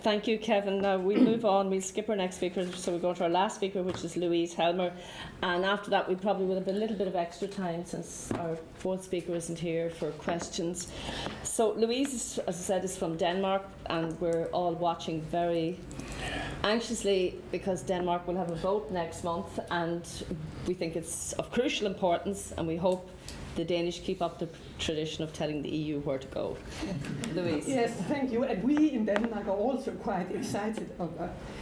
Thank you, Kevin. Now we move on. We'll skip our next speaker, so we go to our last speaker, which is Luise Helmer. And after that, we probably will have a little bit of extra time since our fourth speaker isn't here for questions. So Luise, as I said, is from Denmark, and we're all watching very anxiously because Denmark will have a vote next month, and we think it's of crucial importance, and we hope the Danish keep up the tradition of telling the EU where to go. Luise. Yes, thank you. And we in Denmark are also quite excited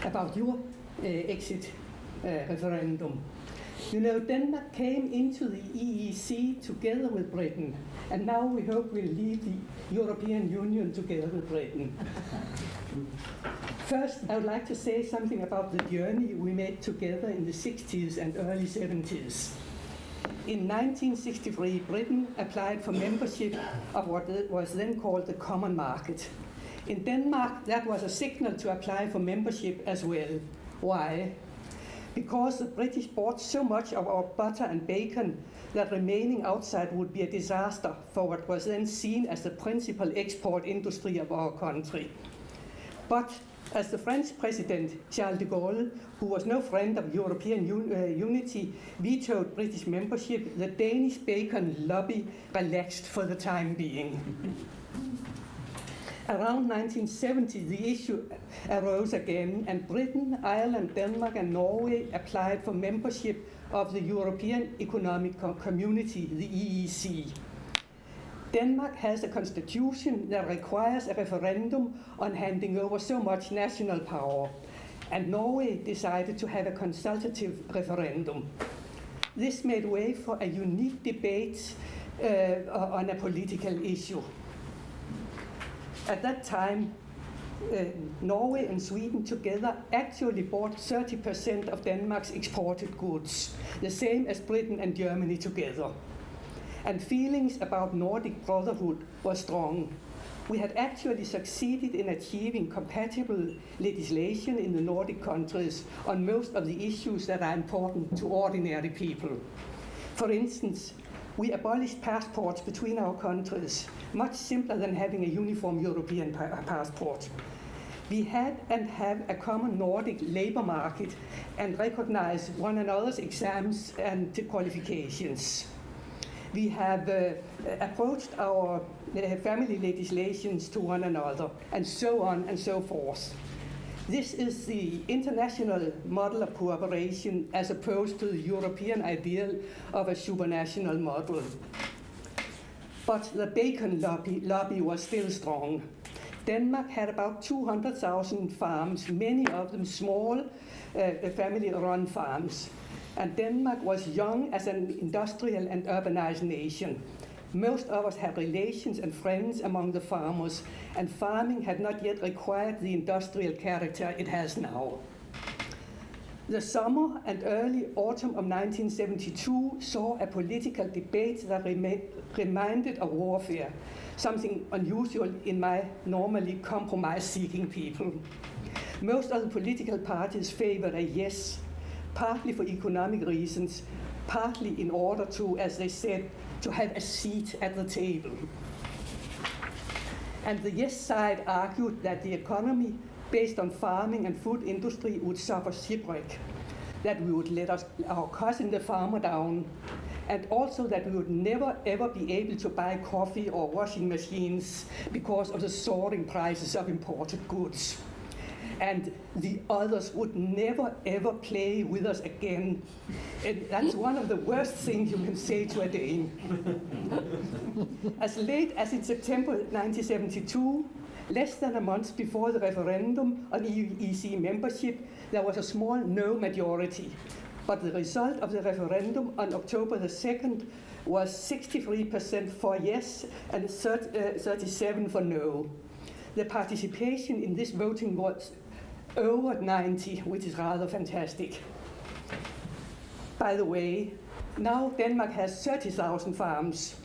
about your exit referendum. You know, Denmark came into the EEC together with Britain, and now we hope we'll leave the European Union together with Britain. First, I would like to say something about the journey we made together in the 60s and early 70s. In 1963, Britain applied for membership of what was then called the Common Market. In Denmark, that was a signal to apply for membership as well. Why? Because the British bought so much of our butter and bacon that remaining outside would be a disaster for what was then seen as the principal export industry of our country. But as the French president, Charles de Gaulle, who was no friend of European unity, vetoed British membership, the Danish bacon lobby relaxed for the time being. Around 1970, the issue arose again, and Britain, Ireland, Denmark, and Norway applied for membership of the European Economic Community, the EEC. Denmark has a constitution that requires a referendum on handing over so much national power, and Norway decided to have a consultative referendum. This made way for a unique debate on a political issue. At that time, Norway and Sweden together actually bought 30% of Denmark's exported goods, the same as Britain and Germany together. And feelings about Nordic brotherhood were strong. We had actually succeeded in achieving compatible legislation in the Nordic countries on most of the issues that are important to ordinary people. For instance, we abolished passports between our countries, much simpler than having a uniform European passport. We had and have a common Nordic labor market and recognize one another's exams and qualifications. We have approached our family legislations to one another, and so on and so forth. This is the international model of cooperation as opposed to the European ideal of a supranational model. But the bacon lobby was still strong. Denmark had about 200,000 farms, many of them small family-run farms. And Denmark was young as an industrial and urbanized nation. Most of us had relations and friends among the farmers, and farming had not yet acquired the industrial character it has now. The summer and early autumn of 1972 saw a political debate that reminded of warfare, something unusual in my normally compromise-seeking people. Most of the political parties favored a yes, partly for economic reasons, partly in order to, as they said, to have a seat at the table. And the yes side argued that the economy based on farming and food industry would suffer shipwreck, that we would let our cousin the farmer down, and also that we would never ever be able to buy coffee or washing machines because of the soaring prices of imported goods. And the others would never ever play with us again. And that's one of the worst things you can say to a Dane. As late as in September 1972, less than a month before the referendum on EEC membership, there was a small no majority. But the result of the referendum on October the 2nd was 63% for yes and 37% for no. The participation in this voting was over 90, which is rather fantastic. By the way, now Denmark has 30,000 farms,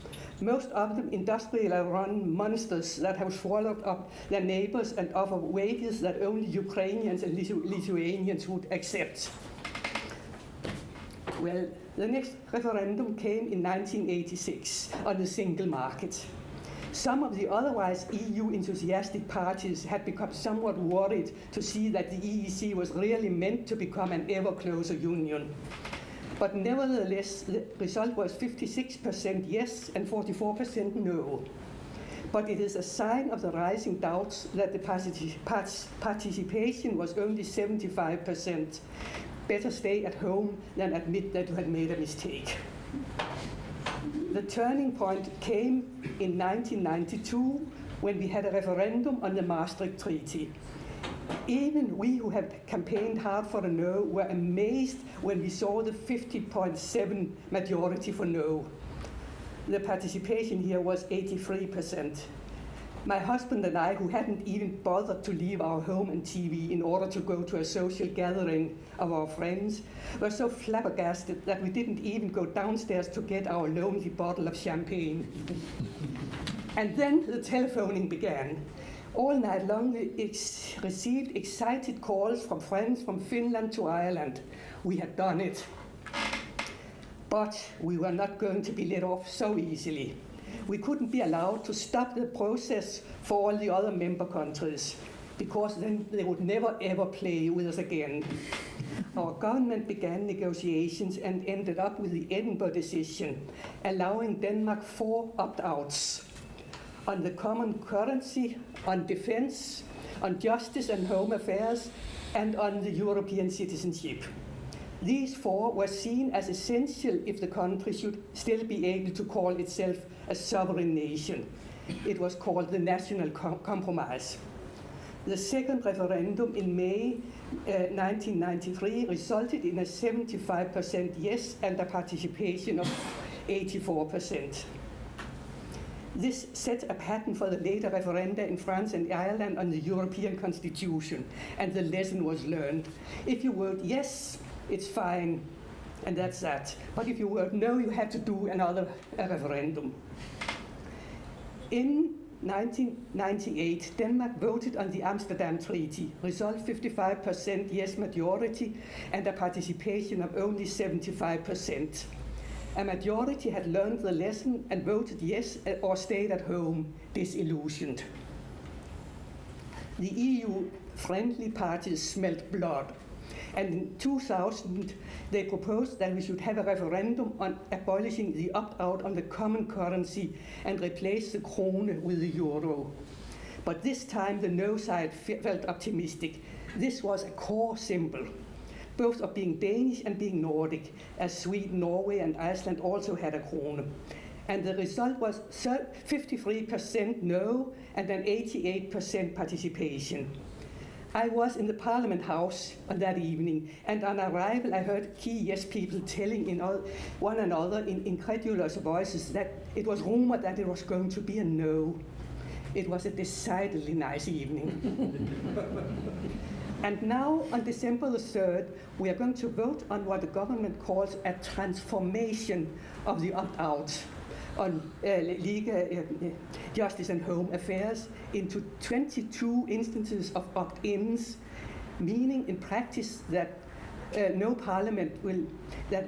most of them industrial-run monsters that have swallowed up their neighbors and offer wages that only Ukrainians and Lithuanians would accept. Well, the next referendum came in 1986 on the single market. Some of the otherwise EU enthusiastic parties had become somewhat worried to see that the EEC was really meant to become an ever closer union. But nevertheless, the result was 56% yes and 44% no. But it is a sign of the rising doubts that the participation was only 75%. Better stay at home than admit that you had made a mistake. The turning point came in 1992 when we had a referendum on the Maastricht Treaty. Even we who had campaigned hard for a no were amazed when we saw the 50.7 majority for no. The participation here was 83%. My husband and I, who hadn't even bothered to leave our home and TV in order to go to a social gathering of our friends, were so flabbergasted that we didn't even go downstairs to get our lonely bottle of champagne. And then the telephoning began. All night long, we received excited calls from friends from Finland to Ireland. We had done it. But we were not going to be let off so easily. We couldn't be allowed to stop the process for all the other member countries, because then they would never ever play with us again. Our government began negotiations and ended up with the Edinburgh decision, allowing Denmark 4 opt-outs on the common currency, on defense, on justice and home affairs, and on the European citizenship. These 4 were seen as essential if the country should still be able to call itself a sovereign nation. It was called the National Compromise. The second referendum in May 1993 resulted in a 75% yes and a participation of 84%. This set a pattern for the later referenda in France and Ireland on the European Constitution, and the lesson was learned. If you vote yes, it's fine, and that's that. But if you vote no, you have to do another referendum. In 1998, Denmark voted on the Amsterdam Treaty, result 55% yes majority, and a participation of only 75%. A majority had learned the lesson and voted yes or stayed at home, disillusioned. The EU-friendly parties smelt blood. And in 2000, they proposed that we should have a referendum on abolishing the opt-out on the common currency and replace the krone with the euro. But this time, the no side felt optimistic. This was a core symbol, both of being Danish and being Nordic, as Sweden, Norway, and Iceland also had a krone. And the result was 53% no and an 88% participation. I was in the Parliament House on that evening, and on arrival I heard key yes people telling one another in incredulous voices that it was rumored that it was going to be a no. It was a decidedly nice evening. And now, on December the 3rd, we are going to vote on what the government calls a transformation of the opt-out on justice and home affairs into 22 instances of opt-ins, meaning in practice that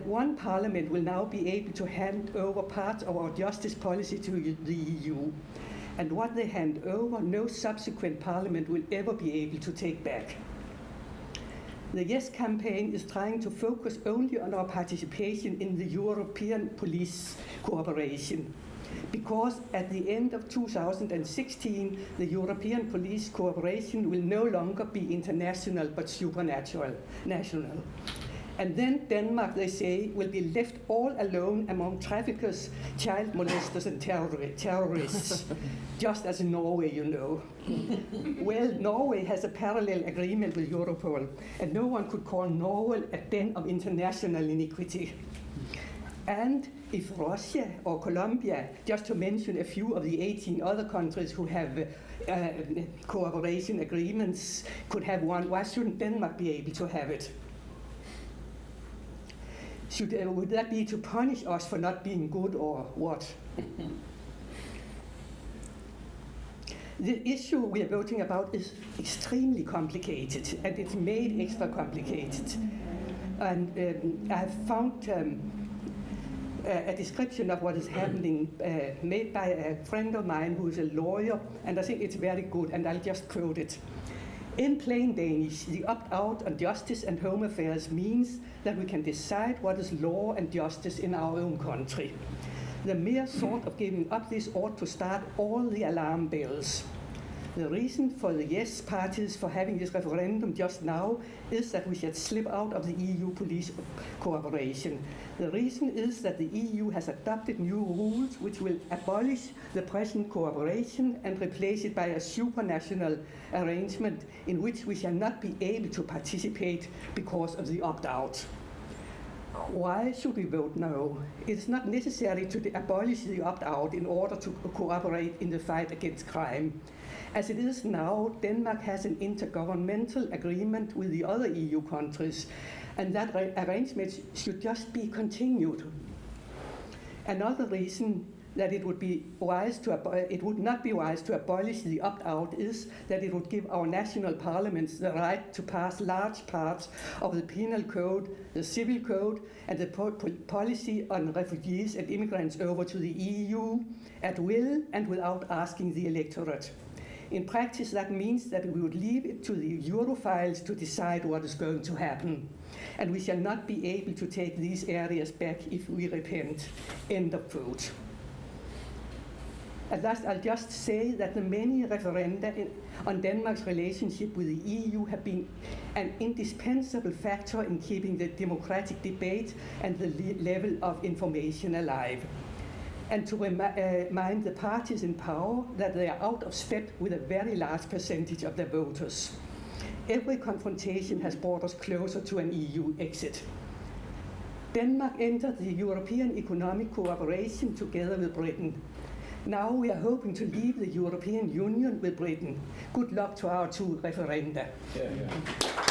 one parliament will now be able to hand over parts of our justice policy to the EU. And what they hand over, no subsequent parliament will ever be able to take back. The Yes campaign is trying to focus only on our participation in the European police cooperation, because at the end of 2016, the European police cooperation will no longer be international but supranational. And then Denmark, they say, will be left all alone among traffickers, child molesters, and terrorists, just as in Norway, you know. Well, Norway has a parallel agreement with Europol, and no one could call Norway a den of international iniquity. And if Russia or Colombia, just to mention a few of the 18 other countries who have cooperation agreements, could have one, why shouldn't Denmark be able to have it? Would that be to punish us for not being good, or what? The issue we are voting about is extremely complicated, and it's made extra complicated. And I have found a description of what is happening made by a friend of mine who is a lawyer, and I think it's very good, and I'll just quote it. In plain Danish, the opt-out on justice and home affairs means that we can decide what is law and justice in our own country. The mere thought of giving up this ought to start all the alarm bells. The reason for the yes parties for having this referendum just now is that we should slip out of the EU police cooperation. The reason is that the EU has adopted new rules which will abolish the present cooperation and replace it by a supranational arrangement in which we shall not be able to participate because of the opt-out. Why should we vote no? It's not necessary to abolish the opt-out in order to cooperate in the fight against crime. As it is now, Denmark has an intergovernmental agreement with the other EU countries, and that arrangement should just be continued. Another reason that it would not be wise to abolish the opt-out is that it would give our national parliaments the right to pass large parts of the penal code, the civil code, and the policy on refugees and immigrants over to the EU at will and without asking the electorate. In practice, that means that we would leave it to the Europhiles to decide what is going to happen. And we shall not be able to take these areas back if we repent. End of quote. At last, I'll just say that the many referenda on Denmark's relationship with the EU have been an indispensable factor in keeping the democratic debate and the level of information alive, and to remind the parties in power that they are out of step with a very large percentage of their voters. Every confrontation has brought us closer to an EU exit. Denmark entered the European Economic Cooperation together with Britain. Now we are hoping to leave the European Union with Britain. Good luck to our two referenda. Yeah.